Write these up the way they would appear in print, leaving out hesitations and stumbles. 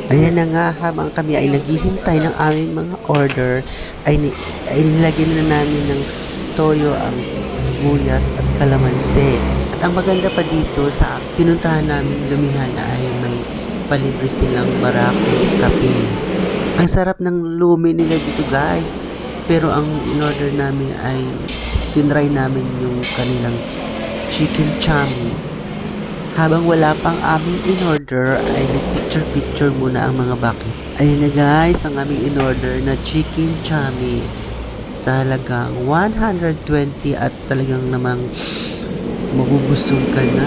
Ayan na nga, habang kami ay naghihintay ng aming mga order, ay nilagyan na namin ng toyo ang sibuyas at kalamansi. At ang maganda pa dito sa pinuntahan namin lumihan ay may palibre silang barako kape. Ang sarap ng lumi nila dito guys. Pero ang in-order namin ay tinry namin yung kanilang chicken chami. Habang wala pang aming in-order ay nag-picture-picture muna ang mga baki. Ayun na guys, ang aming in-order na chicken chami sa halagang 120 at talagang namang mabubusog ka na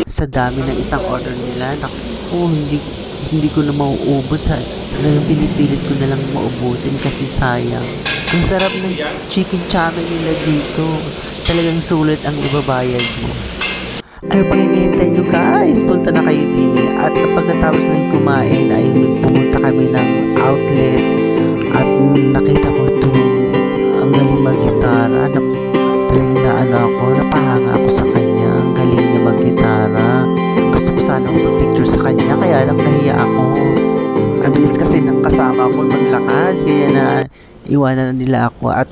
sa dami ng isang order nila. Naku, hindi ko na mauubos ha. Talagang pinipilit ko na lang maubusin kasi sayang. Ang sarap ng chicken chami nila dito. Talagang sulit ang ibabayad mo. Ano pang hinihintay nyo guys? Punta na kayo din at pagkatapos ng kumain ay pumunta kami ng outlet at nakita ko ito ang galing mag-gitara. Talagang ako, napahanga ako sa kanya. Ang galing niya mag-gitara. Gusto ko sana mag-picture sa kanya kaya lang nahiya ako. Ang bilis kasi ng kasama ko maglakad kaya na iwanan nila ako at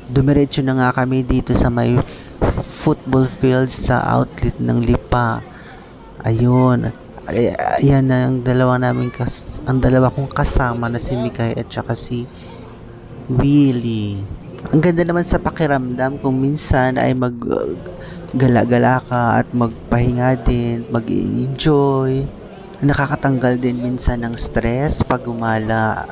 dumiretso na nga kami dito sa may football field sa outlet ng Lipa. Ayun. Ayan na ang ang dalawa kong kasama na si Mikay at saka si Willie. Ang ganda naman sa pakiramdam kung minsan ay gala-gala ka at magpahinga din, mag-enjoy. Nakakatanggal din minsan ng stress pag gumala.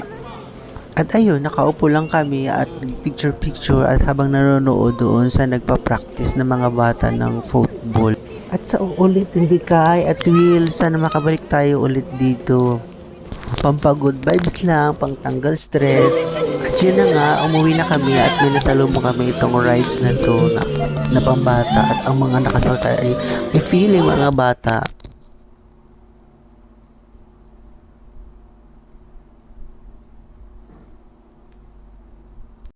At ayun, nakaupo lang kami at picture-picture at habang nanonood doon sa nagpa-practice ng mga bata ng football. At sa ulit, Vikay at Will, sana makabalik tayo ulit dito. Pampagood vibes lang, pangtanggal stress. At yun na nga, umuwi na kami at may nasalubong kami itong rides na to na pambata at ang mga nakasal tayo ay feeling mga bata.